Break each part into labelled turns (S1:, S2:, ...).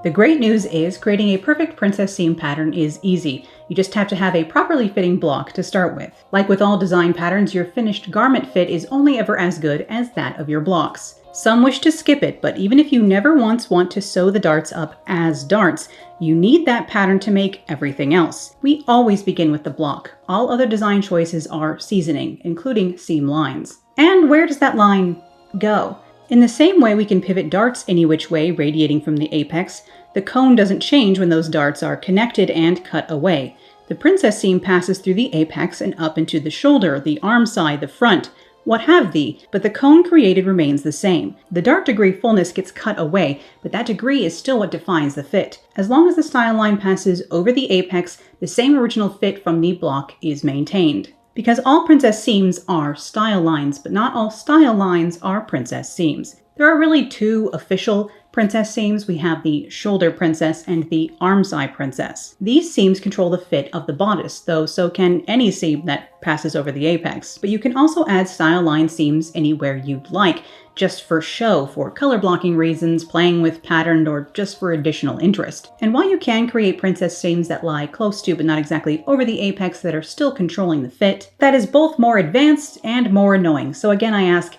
S1: The great news is creating a perfect princess seam pattern is easy. You just have to have a properly fitting block to start with. Like with all design patterns, your finished garment fit is only ever as good as that of your blocks. Some wish to skip it, but even if you never once want to sew the darts up as darts, you need that pattern to make everything else. We always begin with the block. All other design choices are seasoning, including seam lines. And where does that line go? In the same way we can pivot darts any which way radiating from the apex, the cone doesn't change when those darts are connected and cut away. The princess seam passes through the apex and up into the shoulder, the armscye, the front, what have thee, but the cone created remains the same. The dart degree fullness gets cut away, but that degree is still what defines the fit. As long as the style line passes over the apex, the same original fit from the block is maintained. Because all princess seams are style lines, but not all style lines are princess seams. There are really two official princess seams. We have the shoulder princess and the armscye princess. These seams control the fit of the bodice, though so can any seam that passes over the apex. But you can also add style line seams anywhere you'd like, just for show, for color blocking reasons, playing with pattern, or just for additional interest. And while you can create princess seams that lie close to but not exactly over the apex that are still controlling the fit, that is both more advanced and more annoying. So again, I ask,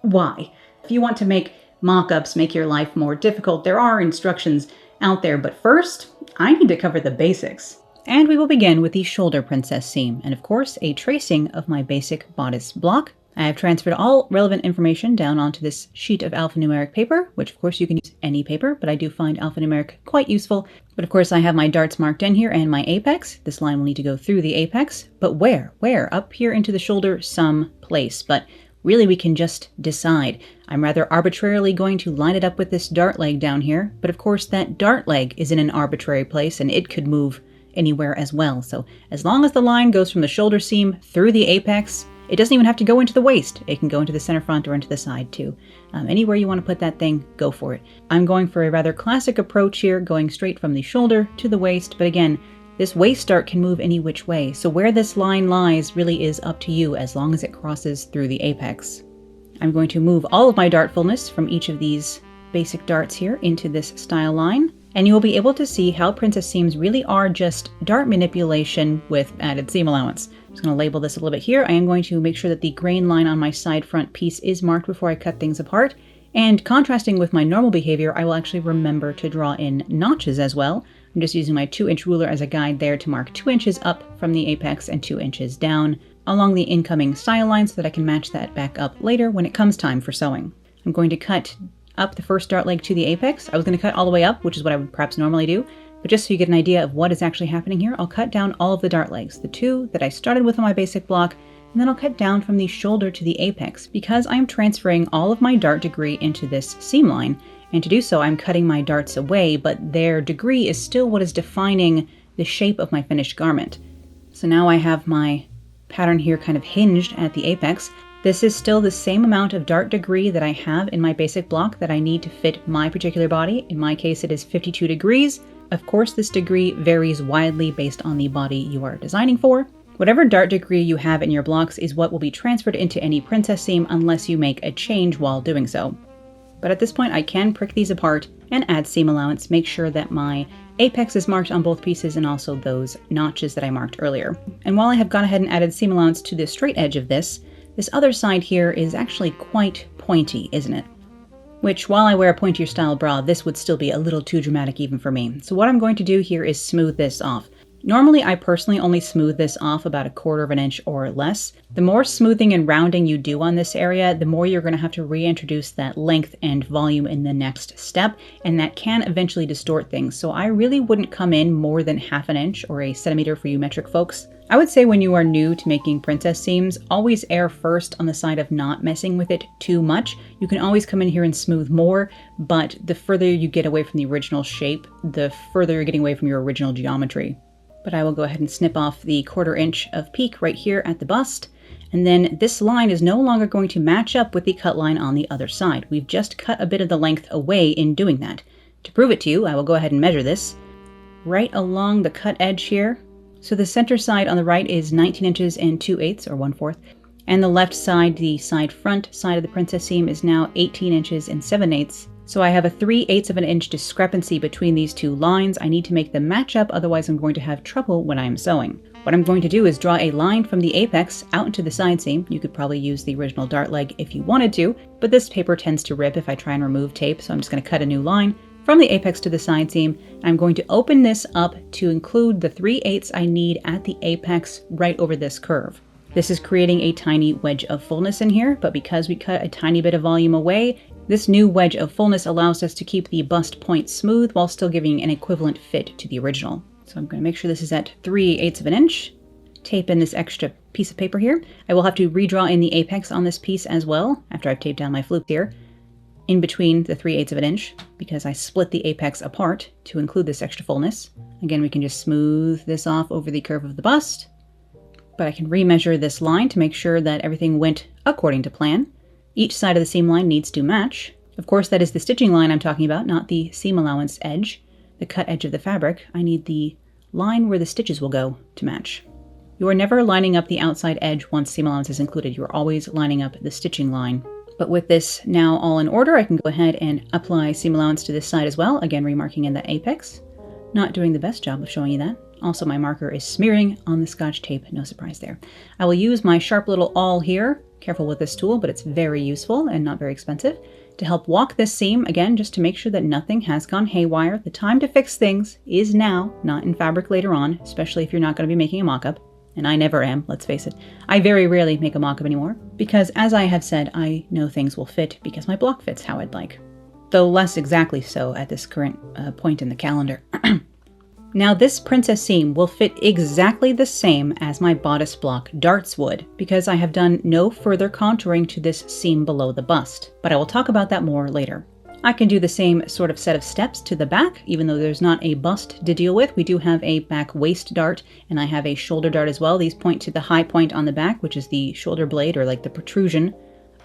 S1: why? If you want to make mock-ups make your life more difficult, there are instructions out there, but first, I need to cover the basics. And we will begin with the shoulder princess seam, and of course, a tracing of my basic bodice block. I have transferred all relevant information down onto this sheet of alphanumeric paper, which of course you can use any paper, but I do find alphanumeric quite useful. But of course I have my darts marked in here and my apex. This line will need to go through the apex, but where? Where? Up here into the shoulder some place, but really we can just decide. I'm rather arbitrarily going to line it up with this dart leg down here, but of course that dart leg is in an arbitrary place and it could move anywhere as well. So as long as the line goes from the shoulder seam through the apex, it doesn't even have to go into the waist. It can go into the center front or into the side too. Anywhere you want to put that thing, go for it. I'm going for a rather classic approach here, going straight from the shoulder to the waist, but again, this waist dart can move any which way, so where this line lies really is up to you as long as it crosses through the apex. I'm going to move all of my dart fullness from each of these basic darts here into this style line, and you will be able to see how princess seams really are just dart manipulation with added seam allowance. I'm just going to label this a little bit here. I am going to make sure that the grain line on my side front piece is marked before I cut things apart, and contrasting with my normal behavior, I will actually remember to draw in notches as well. I'm just using my 2-inch ruler as a guide there to mark 2 inches up from the apex and 2 inches down along the incoming style line so that I can match that back up later when it comes time for sewing. I'm going to cut up the first dart leg to the apex. I was going to cut all the way up, which is what I would perhaps normally do, but just so you get an idea of what is actually happening here, I'll cut down all of the dart legs, the two that I started with on my basic block, and then I'll cut down from the shoulder to the apex because I'm transferring all of my dart degree into this seam line. And to do so, I'm cutting my darts away, but their degree is still what is defining the shape of my finished garment. So now I have my pattern here kind of hinged at the apex. This is still the same amount of dart degree that I have in my basic block that I need to fit my particular body. In my case, it is 52 degrees. Of course, this degree varies widely based on the body you are designing for. Whatever dart degree you have in your blocks is what will be transferred into any princess seam unless you make a change while doing so. But at this point I can prick these apart and add seam allowance, make sure that my apex is marked on both pieces and also those notches that I marked earlier. And while I have gone ahead and added seam allowance to the straight edge of this other side here is actually quite pointy, isn't it? Which, while I wear a pointier style bra, this would still be a little too dramatic even for me. So what I'm going to do here is smooth this off. Normally, I personally only smooth this off about 1/4 of an inch or less. The more smoothing and rounding you do on this area, the more you're going to have to reintroduce that length and volume in the next step, and that can eventually distort things. So I really wouldn't come in more than 1/2 inch or 1 centimeter for you metric folks. I would say when you are new to making princess seams, always err first on the side of not messing with it too much. You can always come in here and smooth more, but the further you get away from the original shape, the further you're getting away from your original geometry. But I will go ahead and snip off the 1/4 inch of peak right here at the bust. And then this line is no longer going to match up with the cut line on the other side. We've just cut a bit of the length away in doing that. To prove it to you, I will go ahead and measure this. Right along the cut edge here. So the center side on the right is 19 inches and 2/8 or 1/4. And the left side, the side front side of the princess seam is now 18 inches and 7/8 So I have a 3/8 of an inch discrepancy between these two lines. I need to make them match up, otherwise I'm going to have trouble when I'm sewing. What I'm going to do is draw a line from the apex out into the side seam. You could probably use the original dart leg if you wanted to, but this paper tends to rip if I try and remove tape, so I'm just going to cut a new line from the apex to the side seam. I'm going to open this up to include the 3/8 I need at the apex right over this curve. This is creating a tiny wedge of fullness in here, but because we cut a tiny bit of volume away, this new wedge of fullness allows us to keep the bust point smooth while still giving an equivalent fit to the original. So I'm going to make sure this is at 3/8 of an inch. Tape in this extra piece of paper here. I will have to redraw in the apex on this piece as well, after I've taped down my flute here, in between the 3/8 of an inch, because I split the apex apart to include this extra fullness. Again, we can just smooth this off over the curve of the bust, but I can remeasure this line to make sure that everything went according to plan. Each side of the seam line needs to match. Of course, that is the stitching line I'm talking about, not the seam allowance edge, the cut edge of the fabric. I need the line where the stitches will go to match. You are never lining up the outside edge once seam allowance is included. You are always lining up the stitching line. But with this now all in order, I can go ahead and apply seam allowance to this side as well, again remarking in the apex. Not doing the best job of showing you that. Also, my marker is smearing on the Scotch tape, no surprise there. I will use my sharp little awl here, careful with this tool, but it's very useful and not very expensive, to help walk this seam, again, just to make sure that nothing has gone haywire. The time to fix things is now, not in fabric later on, especially if you're not going to be making a mock-up. And I never am, let's face it. I very rarely make a mock-up anymore, because as I have said, I know things will fit because my block fits how I'd like. Though less exactly so at this current point in the calendar. Now this princess seam will fit exactly the same as my bodice block darts would, because I have done no further contouring to this seam below the bust, but I will talk about that more later. I can do the same sort of set of steps to the back, even though there's not a bust to deal with. We do have a back waist dart, and I have a shoulder dart as well. These point to the high point on the back, which is the shoulder blade, or like the protrusion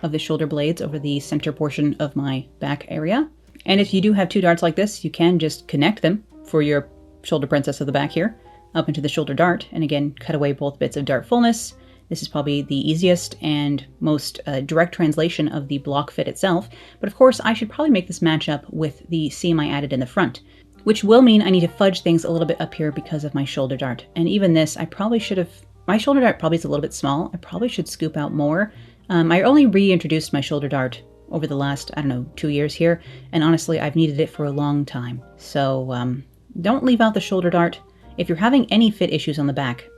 S1: of the shoulder blades over the center portion of my back area. And if you do have two darts like this, you can just connect them for your shoulder princess of the back here, up into the shoulder dart, and again, cut away both bits of dart fullness. This is probably the easiest and most direct translation of the block fit itself, but of course I should probably make this match up with the seam I added in the front, which will mean I need to fudge things a little bit up here because of my shoulder dart. And even this, I probably should have, my shoulder dart probably is a little bit small. I probably should scoop out more. I only reintroduced my shoulder dart over the last, 2 years here, and honestly, I've needed it for a long time. So don't leave out the shoulder dart. If you're having any fit issues on the back,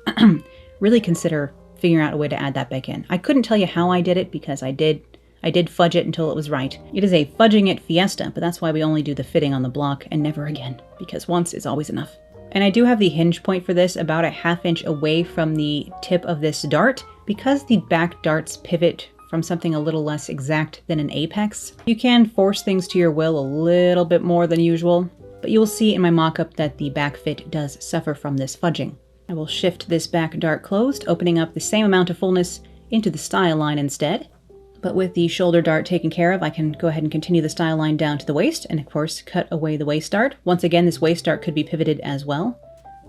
S1: really consider figuring out a way to add that back in. I couldn't tell you how I did it because I did fudge it until it was right. It is a fudging it fiesta, but that's why we only do the fitting on the block and never again, because once is always enough. And I do have the hinge point for this about a 1/2 inch away from the tip of this dart, because the back darts pivot from something a little less exact than an apex. You can force things to your will a little bit more than usual, but you will see in my mock-up that the back fit does suffer from this fudging. I will shift this back dart closed, opening up the same amount of fullness into the style line instead. But with the shoulder dart taken care of, I can go ahead and continue the style line down to the waist, and of course cut away the waist dart. Once again, this waist dart could be pivoted as well.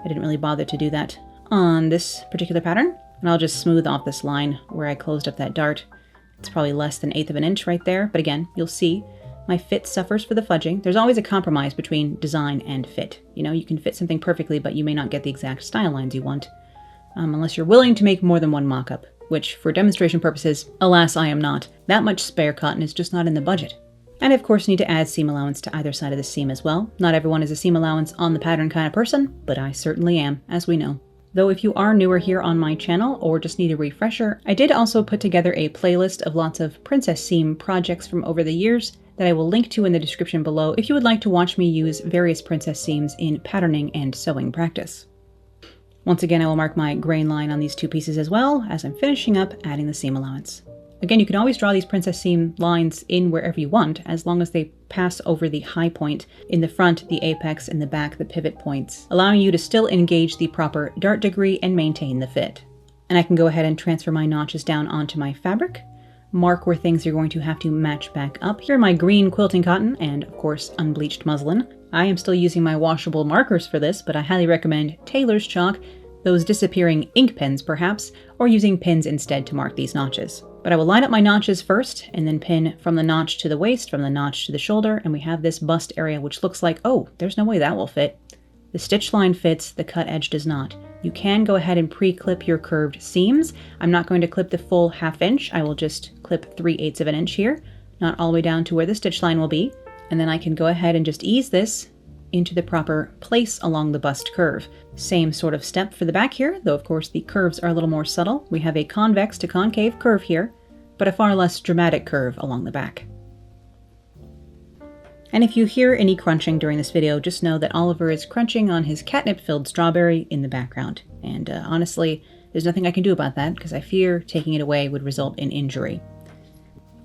S1: I didn't really bother to do that on this particular pattern. And I'll just smooth off this line where I closed up that dart. It's probably less than 1/8 of an inch right there, but again, you'll see my fit suffers for the fudging. There's always a compromise between design and fit. You know, you can fit something perfectly, but you may not get the exact style lines you want, unless you're willing to make more than one mock-up, which for demonstration purposes, alas, I am not. That much spare cotton is just not in the budget. And of course, you need to add seam allowance to either side of the seam as well. Not everyone is a seam allowance on the pattern kind of person, but I certainly am, as we know. Though if you are newer here on my channel or just need a refresher, I did also put together a playlist of lots of princess seam projects from over the years that I will link to in the description below if you would like to watch me use various princess seams in patterning and sewing practice. Once again, I will mark my grain line on these two pieces as well as I'm finishing up adding the seam allowance. Again, you can always draw these princess seam lines in wherever you want, as long as they pass over the high point in the front, the apex, and the back, the pivot points, allowing you to still engage the proper dart degree and maintain the fit. And I can go ahead and transfer my notches down onto my fabric, mark where things are going to have to match back up. Here are my green quilting cotton and, of course, unbleached muslin. I am still using my washable markers for this, but I highly recommend tailor's chalk, those disappearing ink pens perhaps, or using pins instead to mark these notches. But I will line up my notches first and then pin from the notch to the waist, from the notch to the shoulder, and we have this bust area which looks like, oh, there's no way that will fit. The stitch line fits, the cut edge does not. You can go ahead and pre-clip your curved seams. I'm not going to clip the full 1/2 inch, I will just clip 3/8 of an inch here, not all the way down to where the stitch line will be. And then I can go ahead and just ease this into the proper place along the bust curve. Same sort of step for the back here, though of course the curves are a little more subtle. We have a convex to concave curve here, but a far less dramatic curve along the back. And if you hear any crunching during this video, just know that Oliver is crunching on his catnip-filled strawberry in the background. And honestly, there's nothing I can do about that because I fear taking it away would result in injury.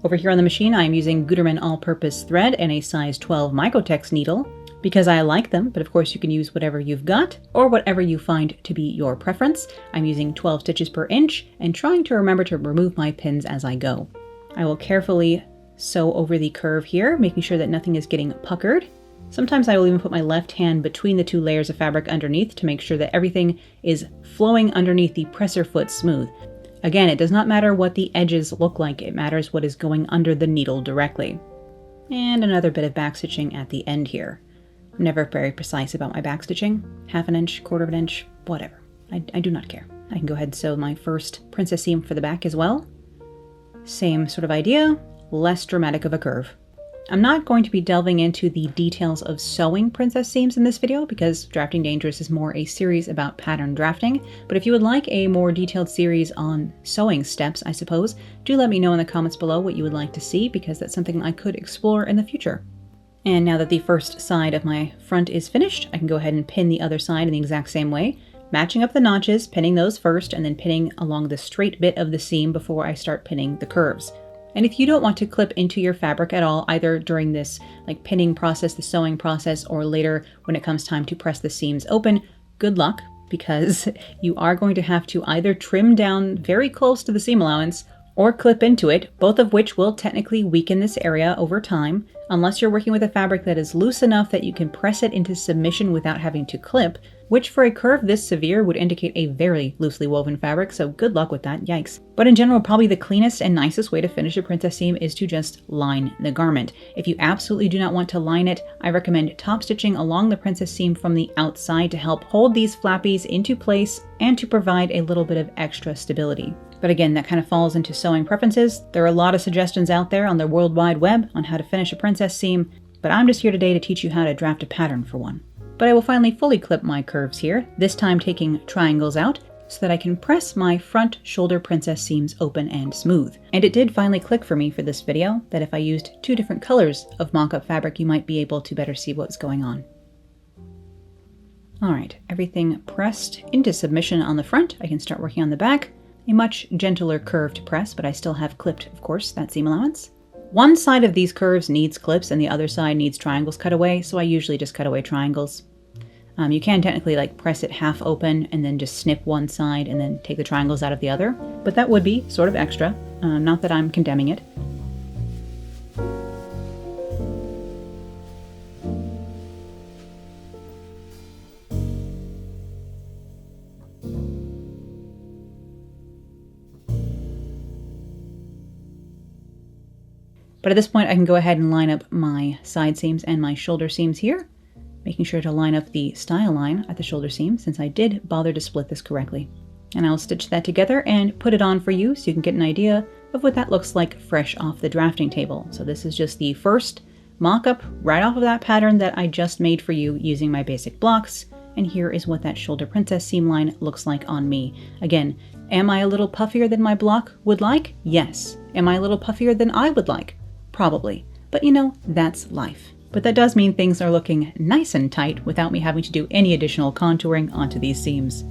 S1: Over here on the machine, I am using Gutermann all-purpose thread and a size 12 Microtex needle because I like them, but of course you can use whatever you've got or whatever you find to be your preference. I'm using 12 stitches per inch and trying to remember to remove my pins as I go. I will carefully sew over the curve here, making sure that nothing is getting puckered. Sometimes I will even put my left hand between the 2 layers of fabric underneath to make sure that everything is flowing underneath the presser foot smooth. Again, it does not matter what the edges look like, it matters what is going under the needle directly. And another bit of backstitching at the end here. I'm never very precise about my backstitching. 1/2 inch, 1/4 of an inch, whatever. I do not care. I can go ahead and sew my first princess seam for the back as well. Same sort of idea, less dramatic of a curve. I'm not going to be delving into the details of sewing princess seams in this video because Drafting Dangerous is more a series about pattern drafting, but if you would like a more detailed series on sewing steps, I suppose, do let me know in the comments below what you would like to see because that's something I could explore in the future. And now that the first side of my front is finished, I can go ahead and pin the other side in the exact same way, matching up the notches, pinning those first, and then pinning along the straight bit of the seam before I start pinning the curves. And if you don't want to clip into your fabric at all, either during this pinning process, the sewing process, or later when it comes time to press the seams open, good luck, because you are going to have to either trim down very close to the seam allowance or clip into it, both of which will technically weaken this area over time, unless you're working with a fabric that is loose enough that you can press it into submission without having to clip, which for a curve this severe would indicate a very loosely woven fabric, so good luck with that, yikes. But in general, probably the cleanest and nicest way to finish a princess seam is to just line the garment. If you absolutely do not want to line it, I recommend top stitching along the princess seam from the outside to help hold these flappies into place and to provide a little bit of extra stability. But again, that kind of falls into sewing preferences. There are a lot of suggestions out there on the World Wide Web on how to finish a princess seam, but I'm just here today to teach you how to draft a pattern for one. But I will finally fully clip my curves here, this time taking triangles out, so that I can press my front shoulder princess seams open and smooth. And it did finally click for me for this video, that if I used 2 different colors of mock-up fabric, you might be able to better see what's going on. Alright, everything pressed into submission on the front, I can start working on the back. A much gentler curve to press, but I still have clipped, of course, that seam allowance. One side of these curves needs clips and the other side needs triangles cut away, so I usually just cut away triangles. You can technically press it half open and then just snip one side and then take the triangles out of the other, but that would be sort of extra, not that I'm condemning it. But at this point I can go ahead and line up my side seams and my shoulder seams here, making sure to line up the style line at the shoulder seam since I did bother to split this correctly. And I'll stitch that together and put it on for you so you can get an idea of what that looks like fresh off the drafting table. So this is just the first mock-up right off of that pattern that I just made for you using my basic blocks. And here is what that shoulder princess seam line looks like on me. Again, am I a little puffier than my block would like? Yes. Am I a little puffier than I would like? Probably. But you know, that's life. But that does mean things are looking nice and tight without me having to do any additional contouring onto these seams.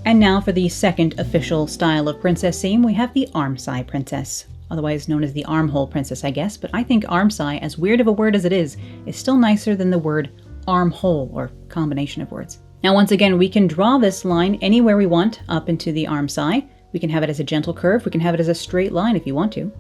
S1: And now for the second official style of princess seam, we have the Armscye princess, otherwise known as the armhole princess, I guess, but I think Armscye, as weird of a word as it is still nicer than the word armhole, or combination of words. Now once again, we can draw this line anywhere we want up into the Armscye. We can have it as a gentle curve, we can have it as a straight line if you want to.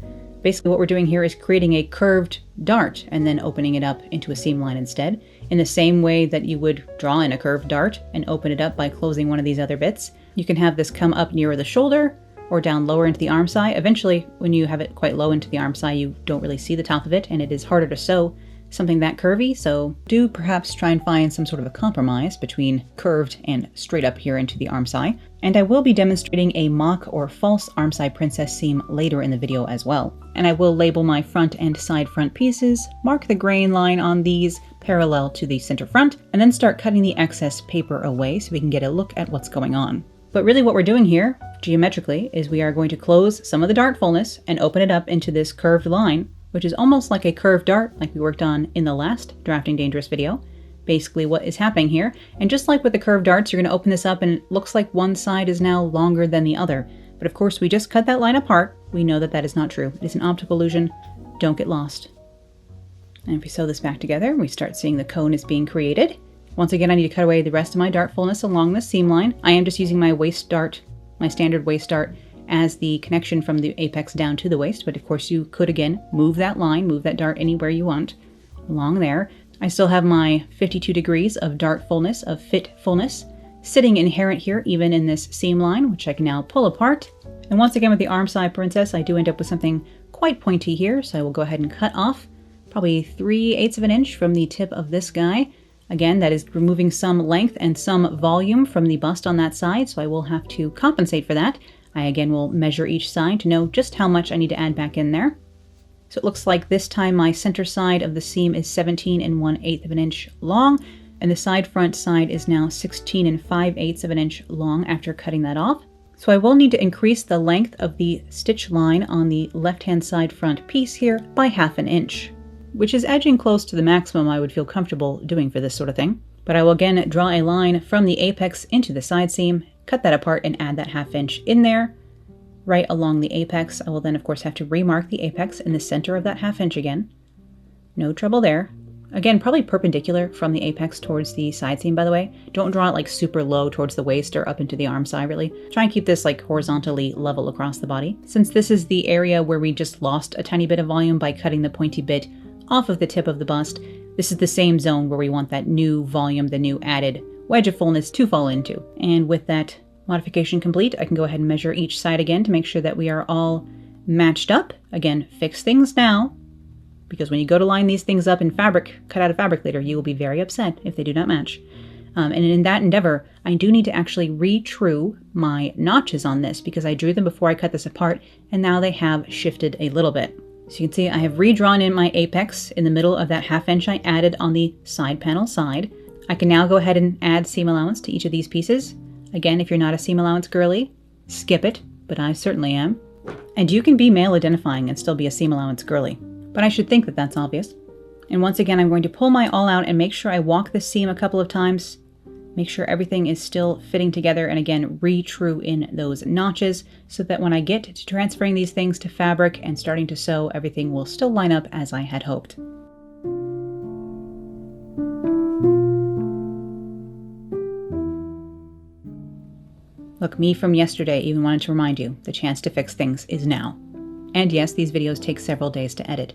S1: Basically what we're doing here is creating a curved dart and then opening it up into a seam line instead, in the same way that you would draw in a curved dart and open it up by closing one of these other bits. You can have this come up nearer the shoulder or down lower into the Armscye. Eventually, when you have it quite low into the Armscye, you don't really see the top of it, and it is harder to sew something that curvy, so do perhaps try and find some sort of a compromise between curved and straight up here into the Armscye. And I will be demonstrating a mock or false Armscye princess seam later in the video as well. And I will label my front and side front pieces, mark the grain line on these parallel to the center front, and then start cutting the excess paper away so we can get a look at what's going on. But really what we're doing here, geometrically, is we are going to close some of the dart fullness and open it up into this curved line, which is almost like a curved dart like we worked on in the last Drafting Dangerous video. Basically what is happening here. And just like with the curved darts, you're going to open this up and it looks like one side is now longer than the other. But of course we just cut that line apart. We know that that is not true. It is an optical illusion. Don't get lost. And if we sew this back together, we start seeing the cone is being created. Once again, I need to cut away the rest of my dart fullness along the seam line. I am just using my waist dart, my standard waist dart, as the connection from the apex down to the waist, but of course you could again move that line, move that dart anywhere you want along there. I still have my 52 degrees of dart fullness, of fit fullness, sitting inherent here even in this seam line, which I can now pull apart. And once again with the Armscye princess, I do end up with something quite pointy here, so I will go ahead and cut off probably 3/8 of an inch from the tip of this guy. Again, that is removing some length and some volume from the bust on that side, so I will have to compensate for that. I again will measure each side to know just how much I need to add back in there. So it looks like this time my center side of the seam is 17 1/8 of an inch long, and the side front side is now 16 5/8 of an inch long after cutting that off. So I will need to increase the length of the stitch line on the left-hand side front piece here by 1/2 inch, which is edging close to the maximum I would feel comfortable doing for this sort of thing. But I will again draw a line from the apex into the side seam, cut that apart and add that 1/2 inch in there, right along the apex. I will then of course have to remark the apex in the center of that 1/2 inch again. No trouble there. Again, probably perpendicular from the apex towards the side seam, by the way. Don't draw it like super low towards the waist or up into the Armscye, really. Try and keep this like horizontally level across the body. Since this is the area where we just lost a tiny bit of volume by cutting the pointy bit off of the tip of the bust, this is the same zone where we want that new volume, the new added wedge of fullness to fall into. And with that modification complete, I can go ahead and measure each side again to make sure that we are all matched up. Again, fix things now, because when you go to line these things up in fabric, cut out of fabric later, you will be very upset if they do not match. And in that endeavor, I do need to actually re-true my notches on this because I drew them before I cut this apart, and now they have shifted a little bit. So you can see I have redrawn in my apex in the middle of that 1/2 inch I added on the side panel side. I can now go ahead and add seam allowance to each of these pieces. Again, if you're not a seam allowance girly, skip it, but I certainly am. And you can be male identifying and still be a seam allowance girly, but I should think that that's obvious. And once again, I'm going to pull my all out and make sure I walk the seam a couple of times, make sure everything is still fitting together, and again, re-true in those notches so that when I get to transferring these things to fabric and starting to sew, everything will still line up as I had hoped. Look, me from yesterday even wanted to remind you, the chance to fix things is now. And yes, these videos take several days to edit.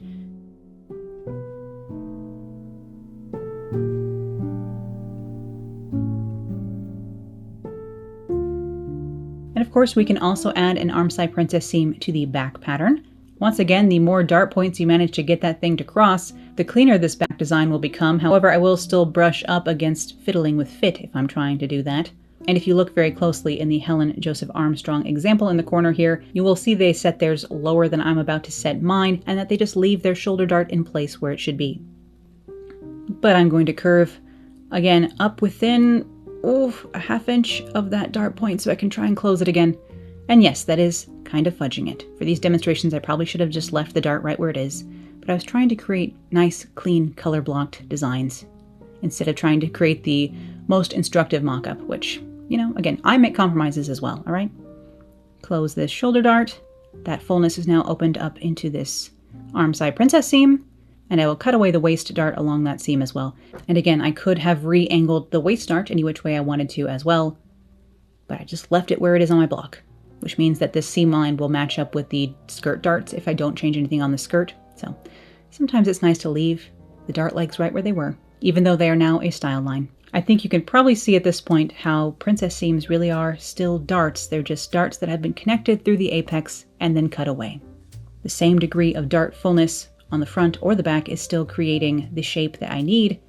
S1: And of course, we can also add an Armscye princess seam to the back pattern. Once again, the more dart points you manage to get that thing to cross, the cleaner this back design will become. However, I will still brush up against fiddling with fit if I'm trying to do that. And if you look very closely in the Helen Joseph Armstrong example in the corner here, you will see they set theirs lower than I'm about to set mine, and that they just leave their shoulder dart in place where it should be. But I'm going to curve, again, up within a 1/2 inch of that dart point so I can try and close it again. And yes, that is kind of fudging it. For these demonstrations, I probably should have just left the dart right where it is, but I was trying to create nice, clean, color-blocked designs instead of trying to create the most instructive mock-up, which, you know, again, I make compromises as well, all right? Close this shoulder dart. That fullness is now opened up into this Armscye princess seam. And I will cut away the waist dart along that seam as well. And again, I could have re-angled the waist dart any which way I wanted to as well, but I just left it where it is on my block, which means that this seam line will match up with the skirt darts if I don't change anything on the skirt. So sometimes it's nice to leave the dart legs right where they were, even though they are now a style line. I think you can probably see at this point how princess seams really are still darts. They're just darts that have been connected through the apex and then cut away. The same degree of dart fullness on the front or the back is still creating the shape that I need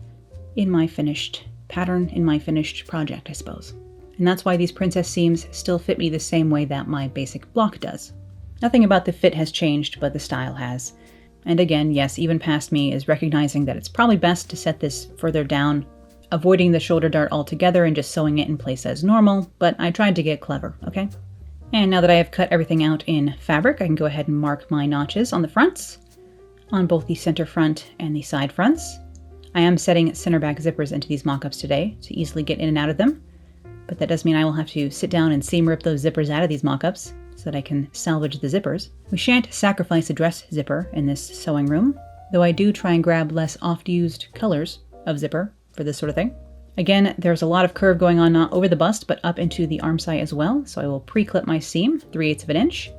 S1: in my finished pattern, in my finished project, I suppose. And that's why these princess seams still fit me the same way that my basic block does. Nothing about the fit has changed, but the style has. And again, yes, even past me is recognizing that it's probably best to set this further down, avoiding the shoulder dart altogether and just sewing it in place as normal, but I tried to get clever, okay? And now that I have cut everything out in fabric, I can go ahead and mark my notches on the fronts, on both the center front and the side fronts. I am setting center back zippers into these mock-ups today to easily get in and out of them, but that does mean I will have to sit down and seam rip those zippers out of these mock-ups so that I can salvage the zippers. We shan't sacrifice a dress zipper in this sewing room, though I do try and grab less oft-used colors of zipper for this sort of thing. Again, there's a lot of curve going on not over the bust, but up into the armscye as well, so I will pre-clip my seam 3/8 of an inch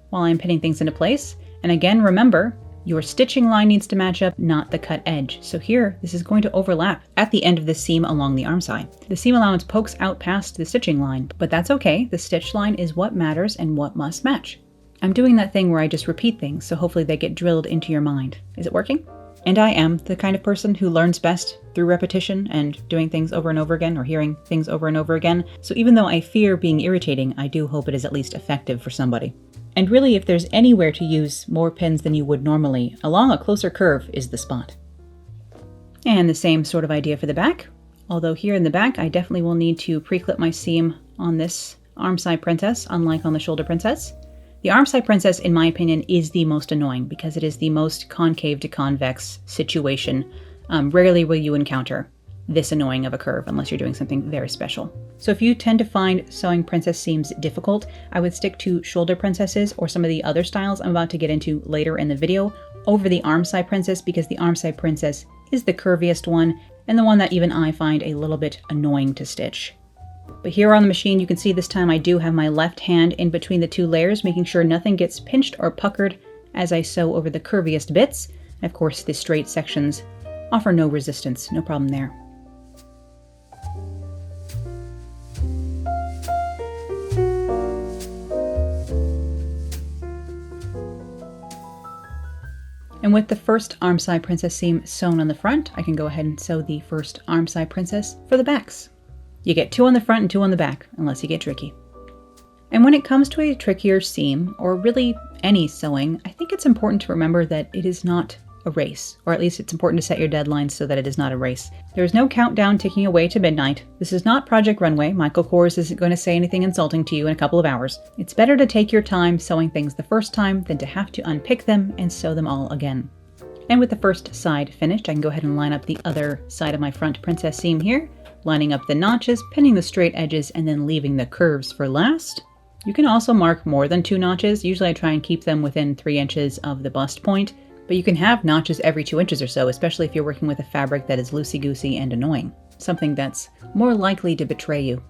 S1: while I'm pinning things into place. And again, remember, your stitching line needs to match up, not the cut edge. So here, this is going to overlap at the end of the seam along the armscye. The seam allowance pokes out past the stitching line, but that's okay. The stitch line is what matters and what must match. I'm doing that thing where I just repeat things, so hopefully they get drilled into your mind. Is it working? And I am the kind of person who learns best through repetition and doing things over and over again, or hearing things over and over again. So even though I fear being irritating, I do hope it is at least effective for somebody. And really, if there's anywhere to use more pins than you would normally, along a closer curve is the spot. And the same sort of idea for the back. Although here in the back, I definitely will need to pre-clip my seam on this armscye princess, unlike on the shoulder princess. The armscye princess, in my opinion, is the most annoying because it is the most concave to convex situation. Rarely will you encounter this annoying of a curve unless you're doing something very special. So if you tend to find sewing princess seams difficult, I would stick to shoulder princesses or some of the other styles I'm about to get into later in the video over the armscye princess, because the armscye princess is the curviest one and the one that even I find a little bit annoying to stitch. But here on the machine, you can see this time I do have my left hand in between the two layers, making sure nothing gets pinched or puckered as I sew over the curviest bits. And of course, the straight sections offer no resistance, no problem there. And with the first armscye princess seam sewn on the front, I can go ahead and sew the first armscye princess for the backs. You get 2 on the front and 2 on the back, unless you get tricky. And when it comes to a trickier seam, or really any sewing, I think it's important to remember that it is not a race, or at least it's important to set your deadlines so that it is not a race. There is no countdown ticking away to midnight. This is not Project Runway. Michael Kors isn't going to say anything insulting to you in a couple of hours. It's better to take your time sewing things the first time than to have to unpick them and sew them all again. And with the first side finished, I can go ahead and line up the other side of my front princess seam here, lining up the notches, pinning the straight edges, and then leaving the curves for last. You can also mark more than 2 notches. Usually I try and keep them within 3 inches of the bust point, but you can have notches every 2 inches or so, especially if you're working with a fabric that is loosey-goosey and annoying, something that's more likely to betray you.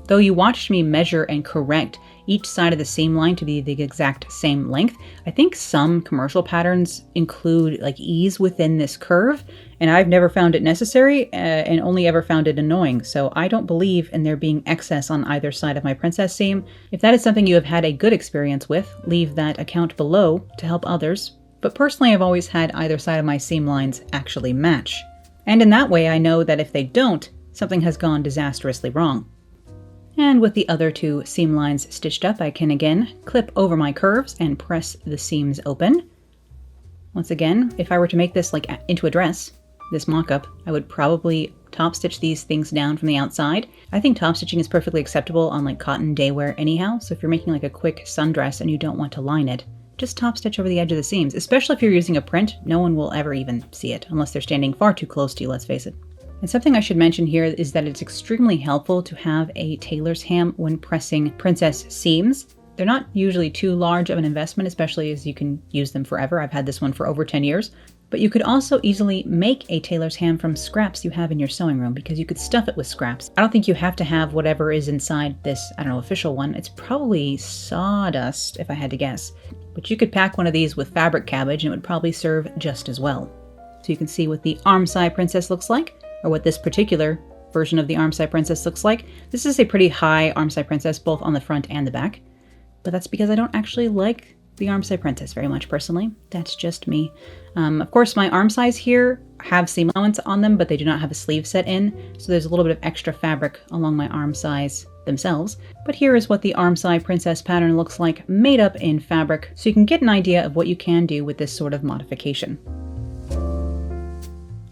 S1: Though you watched me measure and correct each side of the seam line to be the exact same length, I think some commercial patterns include like ease within this curve, and I've never found it necessary and only ever found it annoying. So I don't believe in there being excess on either side of my princess seam. If that is something you have had a good experience with, leave that account below to help others. But personally, I've always had either side of my seam lines actually match. And in that way, I know that if they don't, something has gone disastrously wrong. And with the other 2 seam lines stitched up, I can again clip over my curves and press the seams open. Once again, if I were to make this like into a dress, this mock-up, I would probably top stitch these things down from the outside. I think top stitching is perfectly acceptable on like cotton day wear anyhow, so if you're making like a quick sundress and you don't want to line it, just top stitch over the edge of the seams, especially if you're using a print. No one will ever even see it unless they're standing far too close to you, let's face it. And something I should mention here is that it's extremely helpful to have a tailor's ham when pressing princess seams. They're not usually too large of an investment, especially as you can use them forever. I've had this one for over 10 years. But you could also easily make a tailor's ham from scraps you have in your sewing room, because you could stuff it with scraps. I don't think you have to have whatever is inside this, official one. It's probably sawdust, if I had to guess. But you could pack one of these with fabric cabbage and it would probably serve just as well. So you can see what the Armscye princess looks like, or what this particular version of the Armscye princess looks like. This is a pretty high Armscye princess, both on the front and the back. But that's because I don't actually like the Armscye princess very much personally. That's just me. Of course, my Armscyes here have seam allowance on them, but they do not have a sleeve set in, so there's a little bit of extra fabric along my Armscyes themselves. But here is what the Armscye princess pattern looks like, made up in fabric, so you can get an idea of what you can do with this sort of modification.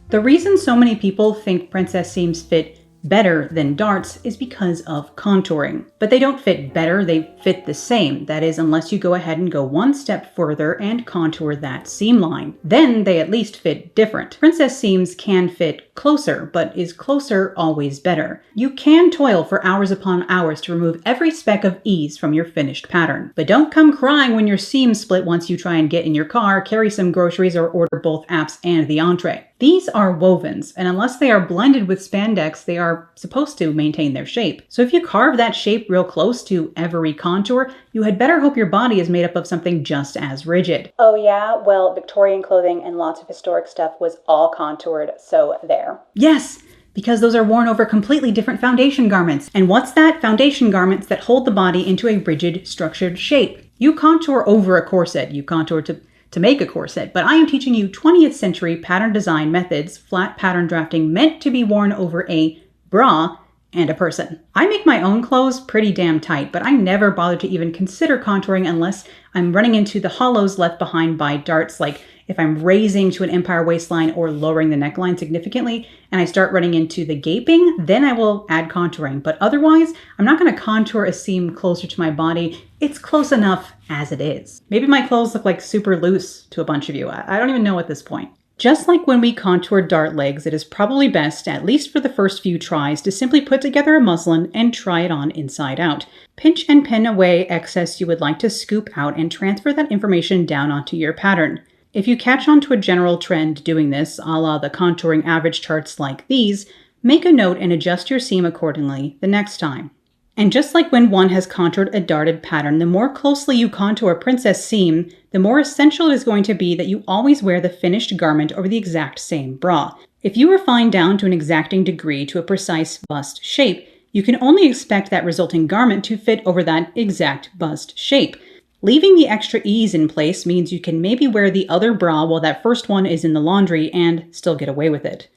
S1: The reason so many people think princess seams fit better than darts is because of contouring. But they don't fit better, they fit the same. That is, unless you go ahead and go one step further and contour that seam line. Then they at least fit different. Princess seams can fit closer, but is closer always better? You can toil for hours upon hours to remove every speck of ease from your finished pattern. But don't come crying when your seams split once you try and get in your car, carry some groceries, or order both apps and the entree. These are wovens, and unless they are blended with spandex, they are supposed to maintain their shape. So if you carve that shape real close to every contour, you had better hope your body is made up of something just as rigid. Oh yeah? Well, Victorian clothing and lots of historic stuff was all contoured, so there. Yes! Because those are worn over completely different foundation garments. And what's that? Foundation garments that hold the body into a rigid, structured shape. You contour over a corset. You contour to make a corset, but I am teaching you 20th century pattern design methods, flat pattern drafting meant to be worn over a bra and a person. I make my own clothes pretty damn tight, but I never bother to even consider contouring unless I'm running into the hollows left behind by darts, like if I'm raising to an empire waistline or lowering the neckline significantly and I start running into the gaping, then I will add contouring. But otherwise, I'm not going to contour a seam closer to my body. It's close enough as it is. Maybe my clothes look like super loose to a bunch of you. I don't even know at this point. Just like when we contour dart legs, it is probably best, at least for the first few tries, to simply put together a muslin and try it on inside out. Pinch and pin away excess you would like to scoop out and transfer that information down onto your pattern. If you catch on to a general trend doing this, a la the contouring average charts like these, make a note and adjust your seam accordingly the next time. And just like when one has contoured a darted pattern, the more closely you contour a princess seam, the more essential it is going to be that you always wear the finished garment over the exact same bra. If you refine down to an exacting degree to a precise bust shape, you can only expect that resulting garment to fit over that exact bust shape. Leaving the extra ease in place means you can maybe wear the other bra while that first one is in the laundry and still get away with it.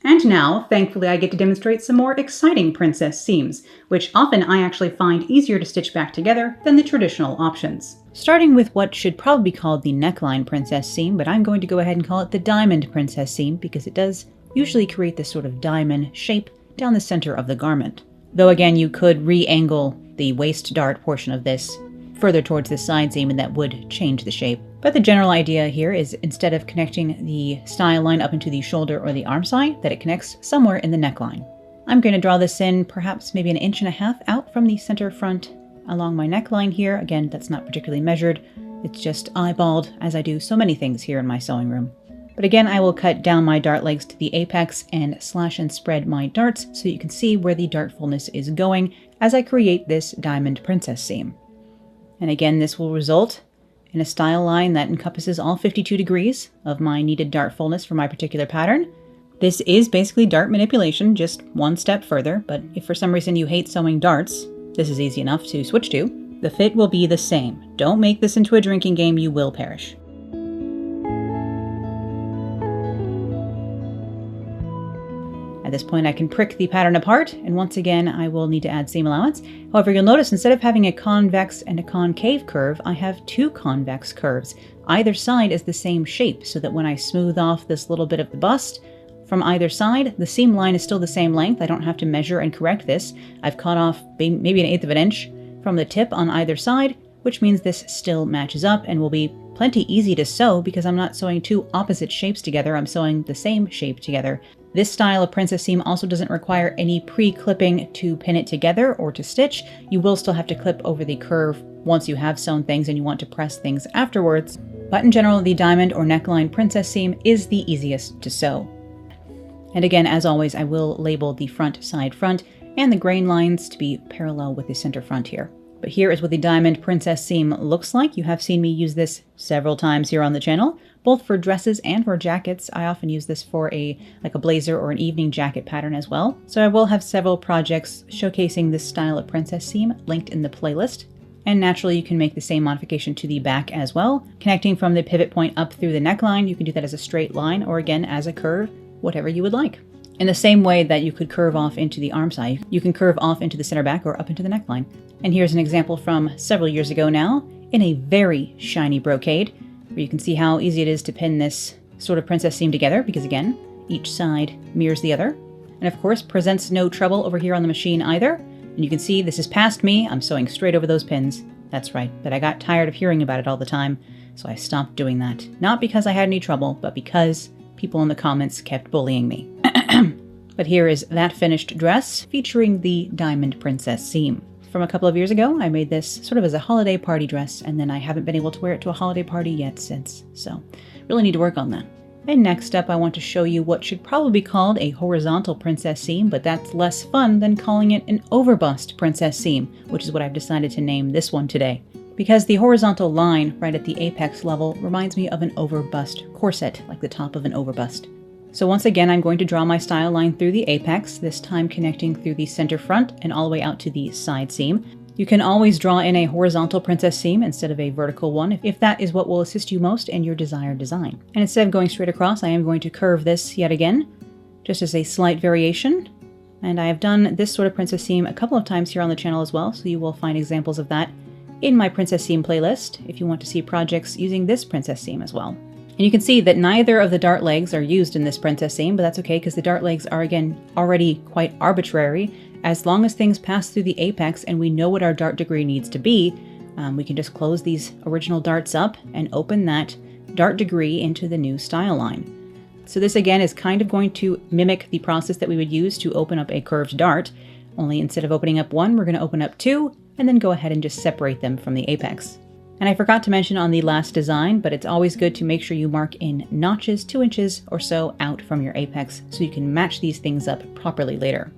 S1: And now, thankfully, I get to demonstrate some more exciting princess seams, which often I actually find easier to stitch back together than the traditional options. Starting with what should probably be called the neckline princess seam, but I'm going to go ahead and call it the diamond princess seam because it does usually create this sort of diamond shape down the center of the garment. Though again, you could re-angle the waist dart portion of this further towards the side seam and that would change the shape. But the general idea here is instead of connecting the style line up into the shoulder or the armscye, that it connects somewhere in the neckline. I'm going to draw this in perhaps maybe 1.5 inches out from the center front along my neckline here. Again, that's not particularly measured. It's just eyeballed, as I do so many things here in my sewing room. But again, I will cut down my dart legs to the apex and slash and spread my darts so you can see where the dart fullness is going as I create this diamond princess seam. And again, this will result in a style line that encompasses all 52 degrees of my needed dart fullness for my particular pattern. This is basically dart manipulation, just one step further, but if for some reason you hate sewing darts, this is easy enough to switch to. The fit will be the same. Don't make this into a drinking game, you will perish. At this point I can prick the pattern apart, and once again I will need to add seam allowance. However, you'll notice instead of having a convex and a concave curve, I have two convex curves. Either side is the same shape, so that when I smooth off this little bit of the bust, from either side, the seam line is still the same length. I don't have to measure and correct this. I've cut off maybe 1/8 of an inch from the tip on either side, which means this still matches up and will be plenty easy to sew because I'm not sewing two opposite shapes together, I'm sewing the same shape together. This style of princess seam also doesn't require any pre-clipping to pin it together or to stitch. You will still have to clip over the curve once you have sewn things and you want to press things afterwards. But in general, the diamond or neckline princess seam is the easiest to sew. And again, as always, I will label the front, side, front, and the grain lines to be parallel with the center front here. But here is what the diamond princess seam looks like. You have seen me use this several times here on the channel, both for dresses and for jackets. I often use this for a blazer or an evening jacket pattern as well. So I will have several projects showcasing this style of princess seam linked in the playlist. And naturally, you can make the same modification to the back as well. Connecting from the pivot point up through the neckline, you can do that as a straight line or again as a curve, whatever you would like. In the same way that you could curve off into the armscye, you can curve off into the center back or up into the neckline. And here's an example from several years ago now in a very shiny brocade, where you can see how easy it is to pin this sort of princess seam together because again, each side mirrors the other. And of course, presents no trouble over here on the machine either. And you can see this is past me. I'm sewing straight over those pins. That's right, but I got tired of hearing about it all the time, so I stopped doing that. Not because I had any trouble, but because people in the comments kept bullying me. But here is that finished dress featuring the diamond princess seam. From a couple of years ago, I made this sort of as a holiday party dress, and then I haven't been able to wear it to a holiday party yet since, so really need to work on that. And next up, I want to show you what should probably be called a horizontal princess seam, but that's less fun than calling it an overbust princess seam, which is what I've decided to name this one today. Because the horizontal line right at the apex level reminds me of an overbust corset, like the top of an overbust. So once again, I'm going to draw my style line through the apex, this time connecting through the center front and all the way out to the side seam. You can always draw in a horizontal princess seam instead of a vertical one, if that is what will assist you most in your desired design. And instead of going straight across, I am going to curve this yet again, just as a slight variation. And I have done this sort of princess seam a couple of times here on the channel as well, so you will find examples of that in my princess seam playlist if you want to see projects using this princess seam as well. And you can see that neither of the dart legs are used in this princess seam, but that's okay because the dart legs are again already quite arbitrary. As long as things pass through the apex and we know what our dart degree needs to be, we can just close these original darts up and open that dart degree into the new style line. So this again is kind of going to mimic the process that we would use to open up a curved dart, only instead of opening up one, we're going to open up two and then go ahead and just separate them from the apex. And I forgot to mention on the last design, but it's always good to make sure you mark in notches 2 inches or so out from your apex so you can match these things up properly later.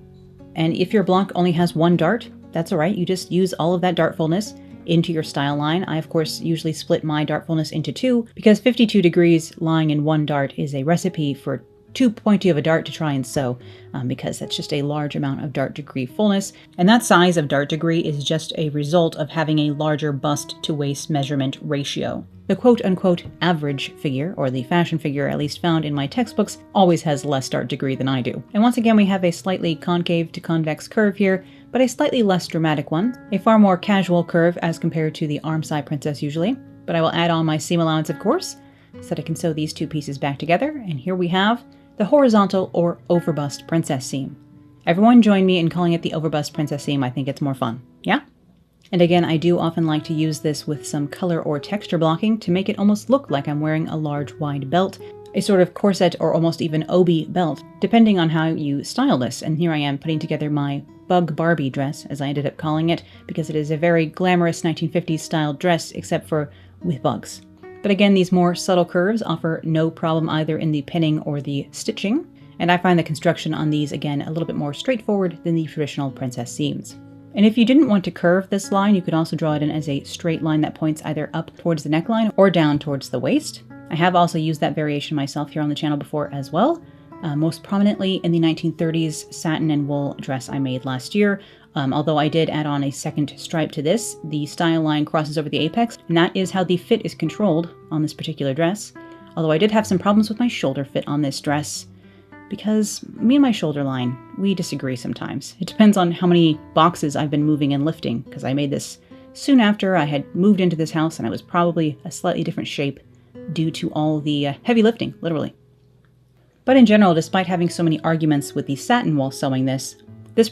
S1: And if your block only has one dart, that's all right. You just use all of that dart fullness into your style line. I, of course, usually split my dart fullness into two because 52 degrees lying in one dart is a recipe for too pointy of a dart to try and sew because that's just a large amount of dart degree fullness. And that size of dart degree is just a result of having a larger bust to waist measurement ratio. The quote-unquote average figure, or the fashion figure at least found in my textbooks, always has less dart degree than I do. And once again, we have a slightly concave to convex curve here, but a slightly less dramatic one. A far more casual curve as compared to the Armscye princess usually. But I will add on my seam allowance, of course, so that I can sew these two pieces back together. And here we have the horizontal or overbust princess seam. Everyone join me in calling it the overbust princess seam. I think it's more fun. Yeah? And again, I do often like to use this with some color or texture blocking to make it almost look like I'm wearing a large wide belt, a sort of corset or almost even obi belt, depending on how you style this. And here I am putting together my Bug Barbie dress, as I ended up calling it, because it is a very glamorous 1950s style dress, except for with bugs. But again, these more subtle curves offer no problem either in the pinning or the stitching, and I find the construction on these, again, a little bit more straightforward than the traditional princess seams. And if you didn't want to curve this line, you could also draw it in as a straight line that points either up towards the neckline or down towards the waist. I have also used that variation myself here on the channel before as well, most prominently in the 1930s satin and wool dress I made last year. Although I did add on a second stripe to this, the style line crosses over the apex, and that is how the fit is controlled on this particular dress. Although I did have some problems with my shoulder fit on this dress, because me and my shoulder line, we disagree sometimes. It depends on how many boxes I've been moving and lifting, because I made this soon after I had moved into this house, and I was probably a slightly different shape due to all the heavy lifting, literally. But in general, despite having so many arguments with the satin while sewing this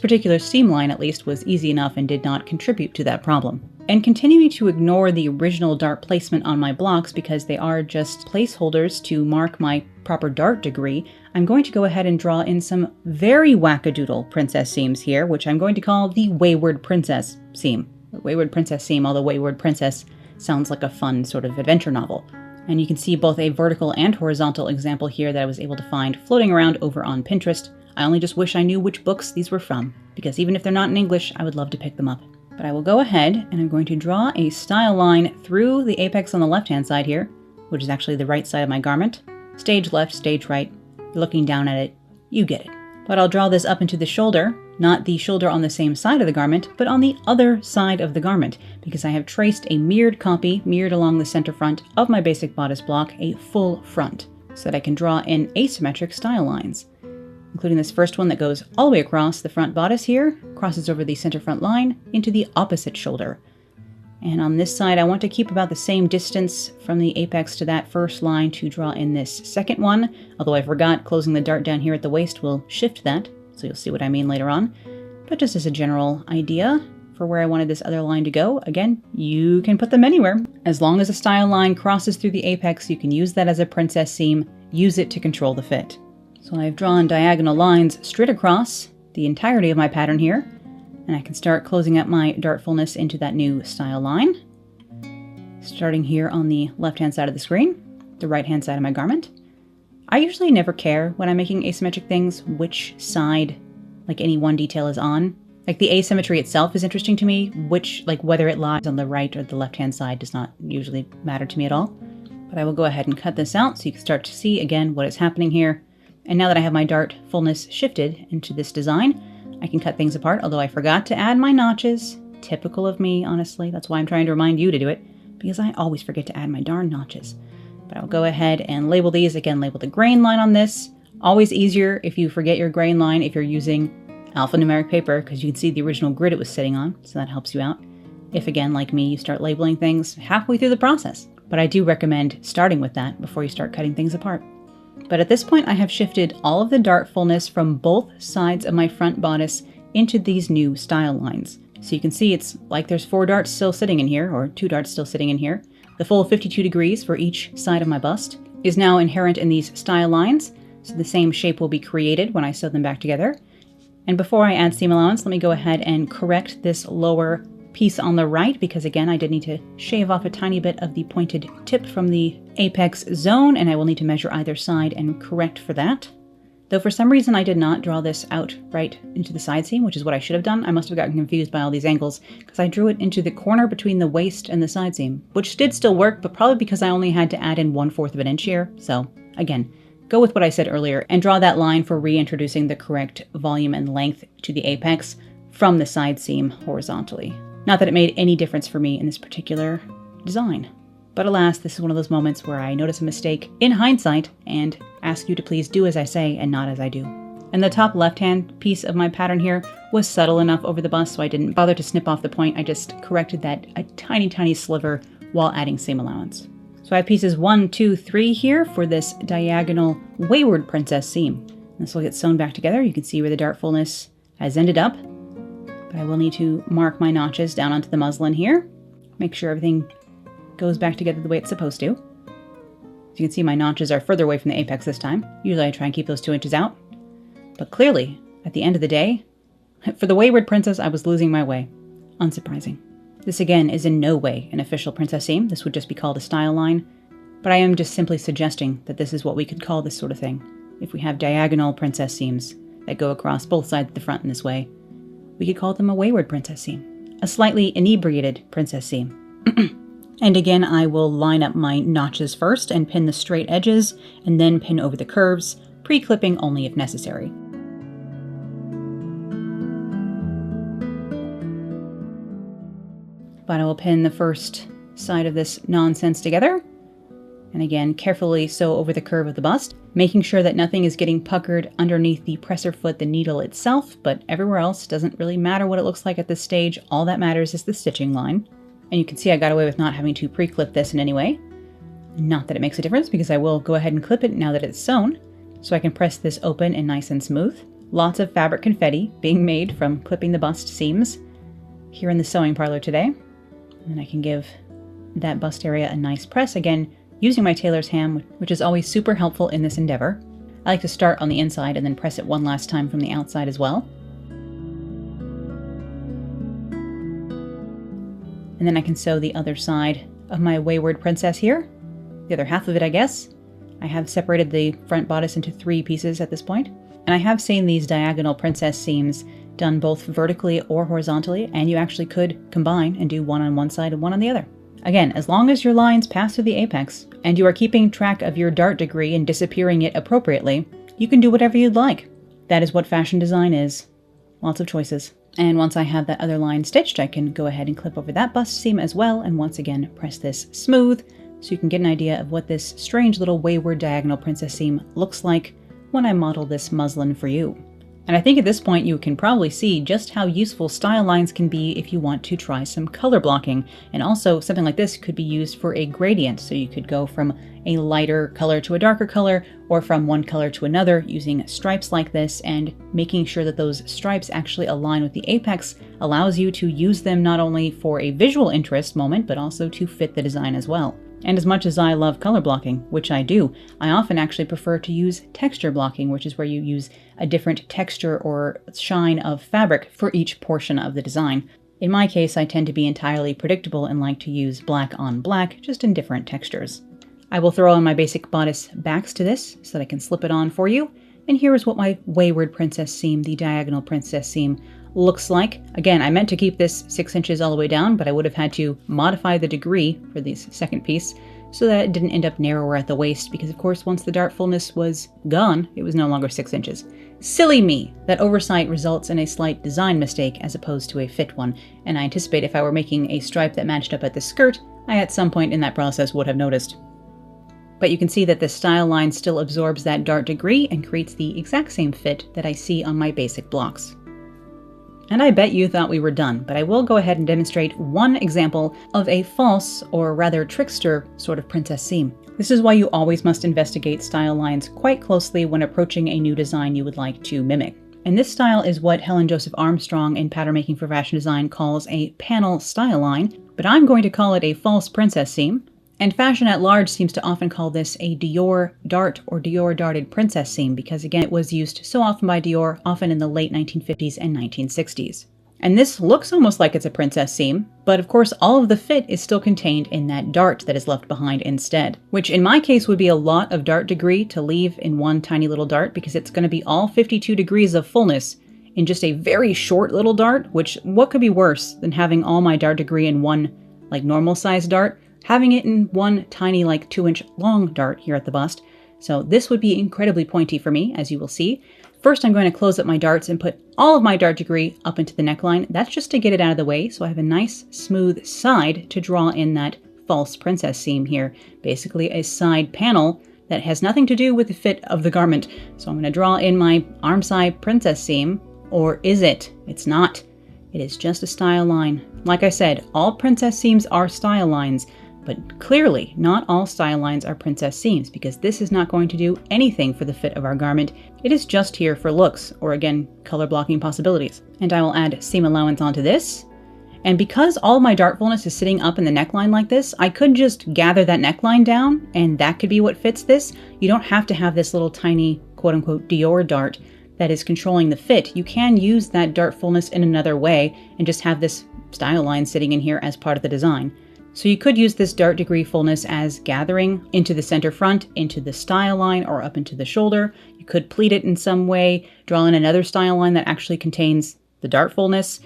S1: particular seam line at least was easy enough and did not contribute to that problem. And continuing to ignore the original dart placement on my blocks because they are just placeholders to mark my proper dart degree, I'm going to go ahead and draw in some very wackadoodle princess seams here, which I'm going to call the Wayward Princess seam. The Wayward Princess seam, although Wayward Princess sounds like a fun sort of adventure novel. And you can see both a vertical and horizontal example here that I was able to find floating around over on Pinterest. I only just wish I knew which books these were from, because even if they're not in English, I would love to pick them up. But I will go ahead and I'm going to draw a style line through the apex on the left-hand side here, which is actually the right side of my garment. Stage left, stage right. You're looking down at it, you get it. But I'll draw this up into the shoulder, not the shoulder on the same side of the garment, but on the other side of the garment, because I have traced a mirrored copy, mirrored along the center front of my basic bodice block, a full front, so that I can draw in asymmetric style lines, including this first one that goes all the way across the front bodice here, crosses over the center front line into the opposite shoulder. And on this side, I want to keep about the same distance from the apex to that first line to draw in this second one, although I forgot closing the dart down here at the waist will shift that, so you'll see what I mean later on. But just as a general idea for where I wanted this other line to go, again, you can put them anywhere. As long as a style line crosses through the apex, you can use that as a princess seam, use it to control the fit. So I've drawn diagonal lines straight across the entirety of my pattern here, and I can start closing up my dartfulness into that new style line. Starting here on the left-hand side of the screen, the right-hand side of my garment. I usually never care when I'm making asymmetric things which side, like any one detail is on. Like the asymmetry itself is interesting to me, whether it lies on the right or the left-hand side does not usually matter to me at all. But I will go ahead and cut this out so you can start to see again what is happening here. And now that I have my dart fullness shifted into this design, I can cut things apart, although I forgot to add my notches. Typical of me, honestly. That's why I'm trying to remind you to do it, because I always forget to add my darn notches. But I'll go ahead and label these. Again, label the grain line on this. Always easier if you forget your grain line if you're using alphanumeric paper, because you can see the original grid it was sitting on, so that helps you out. If, again, like me, you start labeling things halfway through the process. But I do recommend starting with that before you start cutting things apart. But at this point, I have shifted all of the dart fullness from both sides of my front bodice into these new style lines. So you can see it's like there's 4 darts still sitting in here, or 2 darts still sitting in here. The full 52 degrees for each side of my bust is now inherent in these style lines, so the same shape will be created when I sew them back together. And before I add seam allowance, let me go ahead and correct this lower piece on the right, because again, I did need to shave off a tiny bit of the pointed tip from the apex zone, and I will need to measure either side and correct for that. Though for some reason I did not draw this out right into the side seam, which is what I should have done. I must have gotten confused by all these angles, because I drew it into the corner between the waist and the side seam, which did still work, but probably because I only had to add in 1/4 of an inch here. So again, go with what I said earlier and draw that line for reintroducing the correct volume and length to the apex from the side seam horizontally. Not that it made any difference for me in this particular design. But alas, this is one of those moments where I notice a mistake in hindsight and ask you to please do as I say and not as I do. And the top left-hand piece of my pattern here was subtle enough over the bust, so I didn't bother to snip off the point. I just corrected that a tiny, tiny sliver while adding seam allowance. So I have pieces 1, 2, 3 here for this diagonal Wayward princess seam. This will get sewn back together. You can see where the dart fullness has ended up. But I will need to mark my notches down onto the muslin here. Make sure everything goes back together the way it's supposed to. As you can see, my notches are further away from the apex this time. Usually I try and keep those 2 inches out. But clearly, at the end of the day, for the Wayward princess, I was losing my way. Unsurprising. This again is in no way an official princess seam. This would just be called a style line. But I am just simply suggesting that this is what we could call this sort of thing. If we have diagonal princess seams that go across both sides of the front in this way, we could call them a Wayward princess seam. A slightly inebriated princess seam. And again, I will line up my notches first and pin the straight edges, and then pin over the curves, pre-clipping only if necessary. But I will pin the first side of this nonsense together, and again, carefully sew over the curve of the bust, making sure that nothing is getting puckered underneath the presser foot, the needle itself, but everywhere else doesn't really matter what it looks like at this stage. All that matters is the stitching line. And you can see I got away with not having to pre-clip this in any way. Not that it makes a difference, because I will go ahead and clip it now that it's sewn, so I can press this open and nice and smooth. Lots of fabric confetti being made from clipping the bust seams here in the sewing parlor today. And then I can give that bust area a nice press, again, using my tailor's ham, which is always super helpful in this endeavor. I like to start on the inside and then press it one last time from the outside as well. And then I can sew the other side of my Wayward princess here. the other half of it, I guess. I have separated the front bodice into 3 pieces at this point. And I have seen these diagonal princess seams done both vertically or horizontally, and you actually could combine and do one on one side and one on the other. Again, as long as your lines pass through the apex, and you are keeping track of your dart degree and disappearing it appropriately, you can do whatever you'd like. That is what fashion design is. Lots of choices. And once I have that other line stitched, I can go ahead and clip over that bust seam as well, and once again press this smooth, so you can get an idea of what this strange little wayward diagonal princess seam looks like when I model this muslin for you. And I think at this point you can probably see just how useful style lines can be if you want to try some color blocking. And also something like this could be used for a gradient, so you could go from a lighter color to a darker color, or from one color to another using stripes like this, and making sure that those stripes actually align with the apex allows you to use them not only for a visual interest moment, but also to fit the design as well. And as much as I love color blocking, which I do, I often actually prefer to use texture blocking, which is where you use a different texture or shine of fabric for each portion of the design. In my case, I tend to be entirely predictable and like to use black on black, just in different textures. I will throw on my basic bodice backs to this so that I can slip it on for you. And here is what my wayward princess seam, the diagonal princess seam, looks like. Again, I meant to keep this 6 inches all the way down, but I would have had to modify the degree for this second piece so that it didn't end up narrower at the waist, because of course once the dart fullness was gone, it was no longer 6 inches. Silly me! That oversight results in a slight design mistake as opposed to a fit one, and I anticipate if I were making a stripe that matched up at the skirt, I at some point in that process would have noticed. But you can see that the style line still absorbs that dart degree and creates the exact same fit that I see on my basic blocks. And I bet you thought we were done, but I will go ahead and demonstrate one example of a false, or rather trickster, sort of princess seam. This is why you always must investigate style lines quite closely when approaching a new design you would like to mimic. And this style is what Helen Joseph Armstrong in Pattern Making for Fashion Design calls a panel style line, but I'm going to call it a false princess seam. And fashion at large seems to often call this a Dior dart or Dior darted princess seam because, again, it was used so often by Dior, often in the late 1950s and 1960s. And this looks almost like it's a princess seam, but of course all of the fit is still contained in that dart that is left behind instead, which in my case would be a lot of dart degree to leave in one tiny little dart because it's going to be all 52 degrees of fullness in just a very short little dart, which what could be worse than having all my dart degree in one like normal size dart? Having it in one tiny, like 2-inch long dart here at the bust. So this would be incredibly pointy for me, as you will see. First, I'm going to close up my darts and put all of my dart degree up into the neckline. That's just to get it out of the way, so I have a nice, smooth side to draw in that false princess seam here. Basically a side panel that has nothing to do with the fit of the garment. So I'm going to draw in my Armscye princess seam, or is it? It's not. It is just a style line. Like I said, all princess seams are style lines. But clearly, not all style lines are princess seams, because this is not going to do anything for the fit of our garment. It is just here for looks, or again, color blocking possibilities. And I will add seam allowance onto this. And because all my dart fullness is sitting up in the neckline like this, I could just gather that neckline down, and that could be what fits this. You don't have to have this little tiny, quote-unquote, Dior dart that is controlling the fit. You can use that dart fullness in another way, and just have this style line sitting in here as part of the design. So you could use this dart degree fullness as gathering into the center front, into the style line, or up into the shoulder. You could pleat it in some way, draw in another style line that actually contains the dart fullness.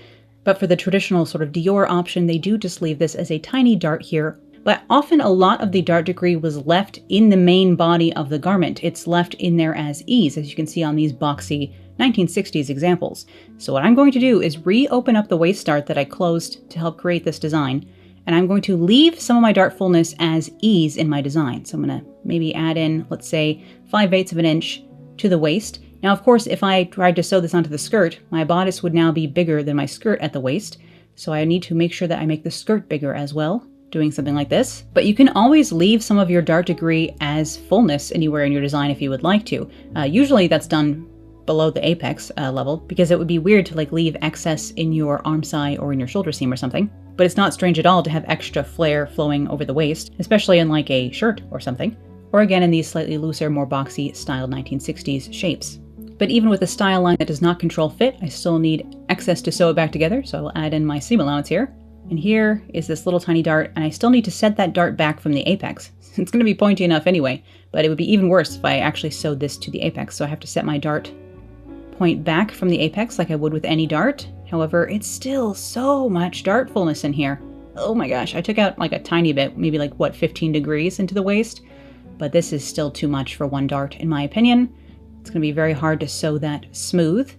S1: But for the traditional sort of Dior option, they do just leave this as a tiny dart here. But often a lot of the dart degree was left in the main body of the garment. It's left in there as ease, as you can see on these boxy 1960s examples. So what I'm going to do is reopen up the waist dart that I closed to help create this design. And I'm going to leave some of my dart fullness as ease in my design. So I'm going to maybe add in, let's say, 5/8 of an inch to the waist. Now, of course, if I tried to sew this onto the skirt, my bodice would now be bigger than my skirt at the waist. So I need to make sure that I make the skirt bigger as well, doing something like this. But you can always leave some of your dart degree as fullness anywhere in your design if you would like to. Usually that's done below the apex level, because it would be weird to like leave excess in your Armscye or in your shoulder seam or something. But it's not strange at all to have extra flare flowing over the waist, especially in like a shirt or something, or again in these slightly looser, more boxy styled 1960s shapes. But even with a style line that does not control fit, I still need excess to sew it back together, so I will add in my seam allowance here. And here is this little tiny dart, and I still need to set that dart back from the apex. It's going to be pointy enough anyway, but it would be even worse if I actually sewed this to the apex. So I have to set my dart point back from the apex like I would with any dart. However, it's still so much dartfulness in here. Oh my gosh, I took out like a tiny bit, maybe like, what, 15 degrees into the waist? But this is still too much for one dart, in my opinion. It's going to be very hard to sew that smooth.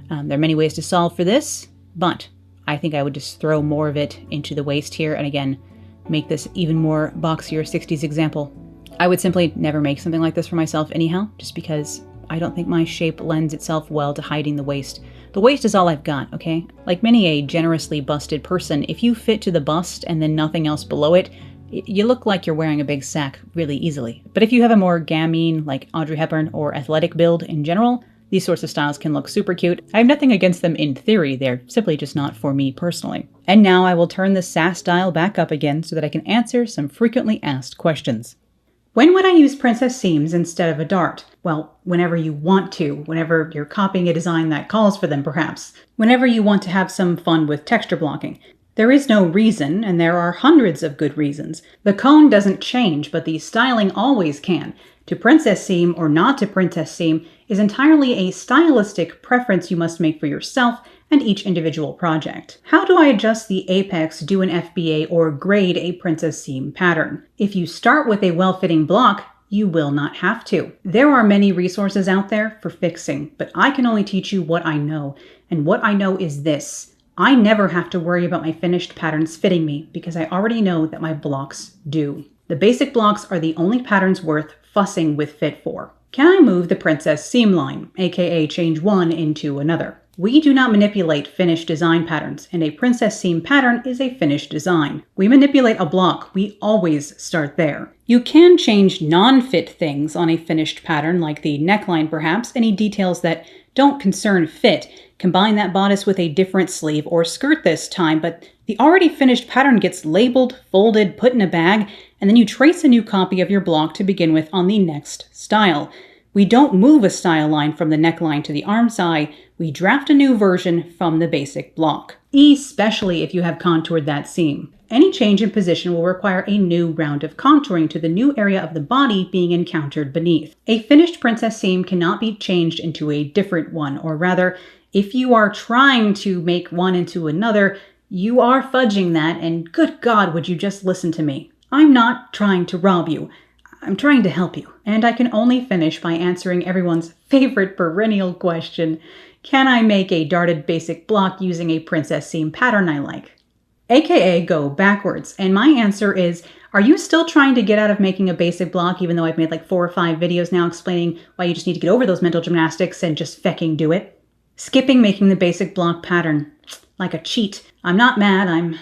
S1: There are many ways to solve for this, but I think I would just throw more of it into the waist here, and again, make this even more boxier 60s example. I would simply never make something like this for myself anyhow, just because I don't think my shape lends itself well to hiding the waist. The waist is all I've got, okay? Like many a generously busted person, if you fit to the bust and then nothing else below it, you look like you're wearing a big sack really easily. But if you have a more gamine, like Audrey Hepburn, or athletic build in general, these sorts of styles can look super cute. I have nothing against them in theory, they're simply just not for me personally. And now I will turn the SAS dial back up again so that I can answer some frequently asked questions. When would I use princess seams instead of a dart? Well, whenever you want to, whenever you're copying a design that calls for them perhaps. Whenever you want to have some fun with texture blocking. There is no reason, and there are hundreds of good reasons. The cone doesn't change, but the styling always can. To princess seam or not to princess seam is entirely a stylistic preference you must make for yourself and each individual project. How do I adjust the apex, do an FBA, or grade a princess seam pattern? If you start with a well-fitting block, you will not have to. There are many resources out there for fixing, but I can only teach you what I know, and what I know is this. I never have to worry about my finished patterns fitting me because I already know that my blocks do. The basic blocks are the only patterns worth fussing with fit for. Can I move the princess seam line, aka change one into another? We do not manipulate finished design patterns, and a princess seam pattern is a finished design. We manipulate a block, we always start there. You can change non-fit things on a finished pattern, like the neckline perhaps, any details that don't concern fit. Combine that bodice with a different sleeve or skirt this time, but the already finished pattern gets labeled, folded, put in a bag, and then you trace a new copy of your block to begin with on the next style. We don't move a style line from the neckline to the armscye, we draft a new version from the basic block, especially if you have contoured that seam. Any change in position will require a new round of contouring to the new area of the body being encountered beneath. A finished princess seam cannot be changed into a different one, or rather, if you are trying to make one into another, you are fudging that, and good God, would you just listen to me. I'm not trying to rob you. I'm trying to help you. And I can only finish by answering everyone's favorite perennial question. Can I make a darted basic block using a princess seam pattern I like? AKA go backwards. And my answer is, are you still trying to get out of making a basic block even though I've made like 4 or 5 videos now explaining why you just need to get over those mental gymnastics and just fecking do it? Skipping making the basic block pattern. Like a cheat. I'm not mad, I'm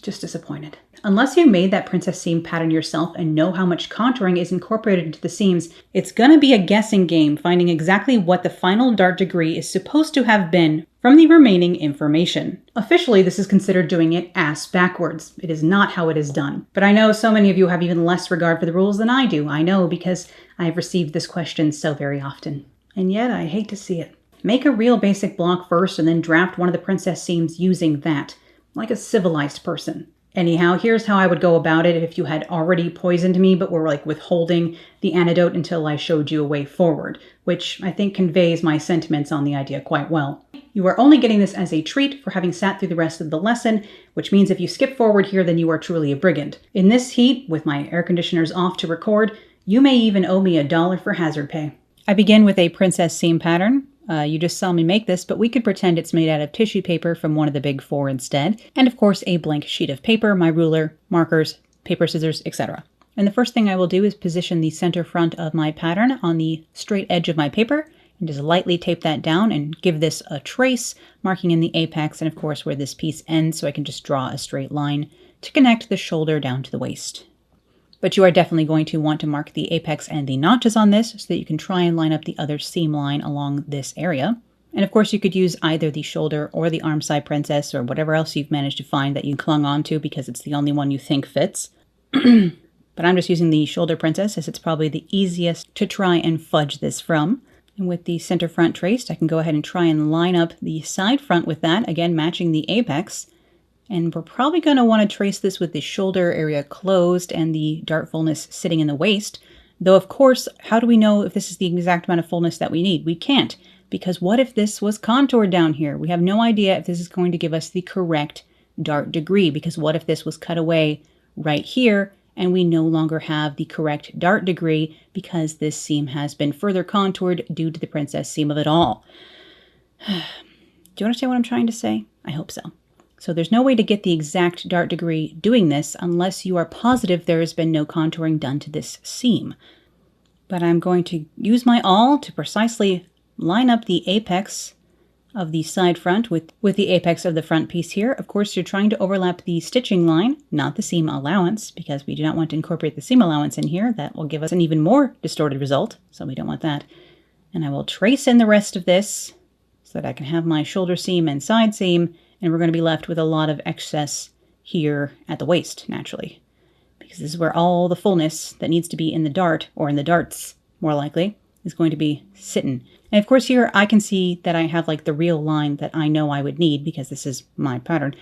S1: just disappointed. Unless you made that princess seam pattern yourself and know how much contouring is incorporated into the seams, it's gonna be a guessing game finding exactly what the final dart degree is supposed to have been from the remaining information. Officially, this is considered doing it ass backwards. It is not how it is done. But I know so many of you have even less regard for the rules than I do. I know because I have received this question so very often. And yet I hate to see it. Make a real basic block first and then draft one of the princess seams using that, like a civilized person. Anyhow, here's how I would go about it if you had already poisoned me but were like withholding the antidote until I showed you a way forward, which I think conveys my sentiments on the idea quite well. You are only getting this as a treat for having sat through the rest of the lesson, which means if you skip forward here, then you are truly a brigand. In this heat, with my air conditioners off to record, you may even owe me $1 for hazard pay. I begin with a princess seam pattern. You just saw me make this, but we could pretend it's made out of tissue paper from one of the big 4 instead. And of course, a blank sheet of paper, my ruler, markers, paper, scissors, etc. And the first thing I will do is position the center front of my pattern on the straight edge of my paper and just lightly tape that down and give this a trace, marking in the apex and of course where this piece ends, so I can just draw a straight line to connect the shoulder down to the waist. But you are definitely going to want to mark the apex and the notches on this so that you can try and line up the other seam line along this area. And of course you could use either the shoulder or the armscye princess or whatever else you've managed to find that you clung onto because it's the only one you think fits. But I'm just using the shoulder princess as it's probably the easiest to try and fudge this from. And with the center front traced, I can go ahead and try and line up the side front with that, again matching the apex. And we're probably going to want to trace this with the shoulder area closed and the dart fullness sitting in the waist. Though, of course, how do we know if this is the exact amount of fullness that we need? We can't, because what if this was contoured down here? We have no idea if this is going to give us the correct dart degree, because what if this was cut away right here and we no longer have the correct dart degree because this seam has been further contoured due to the princess seam of it all. Do you understand what I'm trying to say? I hope so. So there's no way to get the exact dart degree doing this unless you are positive there has been no contouring done to this seam. But I'm going to use my awl to precisely line up the apex of the side front with the apex of the front piece here. Of course, you're trying to overlap the stitching line, not the seam allowance, because we do not want to incorporate the seam allowance in here. That will give us an even more distorted result, so we don't want that. And I will trace in the rest of this so that I can have my shoulder seam and side seam, and we're going to be left with a lot of excess here at the waist, naturally, because this is where all the fullness that needs to be in the dart, or in the darts, more likely, is going to be sitting. And of course here I can see that I have like the real line that I know I would need because this is my pattern.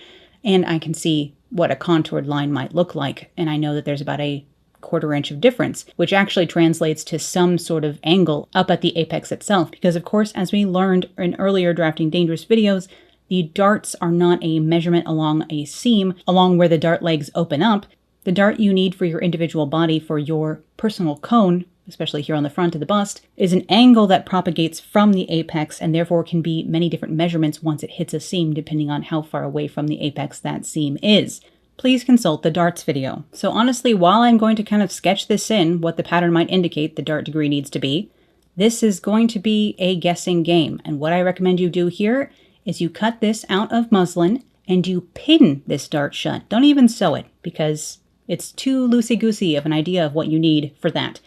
S1: And I can see what a contoured line might look like. And I know that there's about a 1/4 inch of difference, which actually translates to some sort of angle up at the apex itself. Because of course, as we learned in earlier Drafting Dangerous videos, the darts are not a measurement along a seam, along where the dart legs open up. The dart you need for your individual body, for your personal cone, especially here on the front of the bust, is an angle that propagates from the apex and therefore can be many different measurements once it hits a seam depending on how far away from the apex that seam is. Please consult the darts video. So honestly, while I'm going to kind of sketch this in, what the pattern might indicate the dart degree needs to be, this is going to be a guessing game. And what I recommend you do here is you cut this out of muslin and you pin this dart shut. Don't even sew it because it's too loosey-goosey of an idea of what you need for that.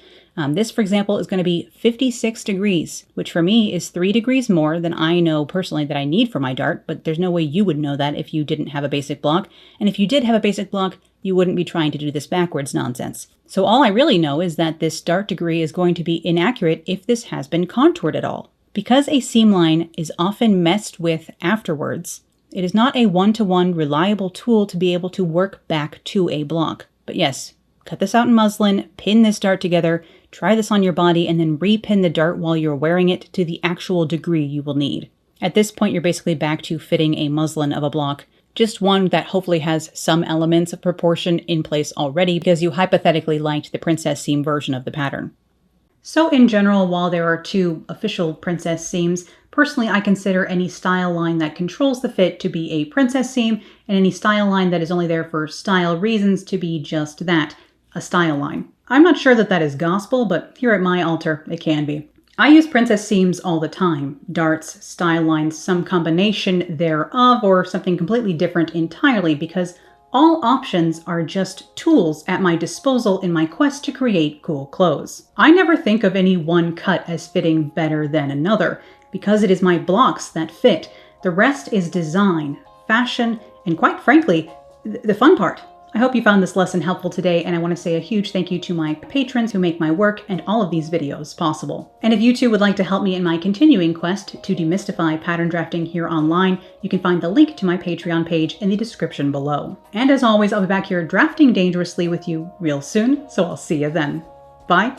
S1: This, for example, is going to be 56 degrees, which for me is 3 degrees more than I know personally that I need for my dart, but there's no way you would know that if you didn't have a basic block. And if you did have a basic block, you wouldn't be trying to do this backwards nonsense. So all I really know is that this dart degree is going to be inaccurate if this has been contoured at all. Because a seam line is often messed with afterwards, it is not a one-to-one reliable tool to be able to work back to a block. But yes, cut this out in muslin, pin this dart together, try this on your body, and then repin the dart while you're wearing it to the actual degree you will need. At this point, you're basically back to fitting a muslin of a block, just one that hopefully has some elements of proportion in place already because you hypothetically liked the princess seam version of the pattern. So in general, while there are 2 official princess seams, personally I consider any style line that controls the fit to be a princess seam, and any style line that is only there for style reasons to be just that, a style line. I'm not sure that that is gospel, but here at my altar, it can be. I use princess seams all the time. Darts, style lines, some combination thereof, or something completely different entirely, because all options are just tools at my disposal in my quest to create cool clothes. I never think of any one cut as fitting better than another, because it is my blocks that fit. The rest is design, fashion, and quite frankly, the fun part. I hope you found this lesson helpful today, and I want to say a huge thank you to my patrons who make my work and all of these videos possible. And if you too would like to help me in my continuing quest to demystify pattern drafting here online, you can find the link to my Patreon page in the description below. And as always, I'll be back here drafting dangerously with you real soon, so I'll see you then. Bye!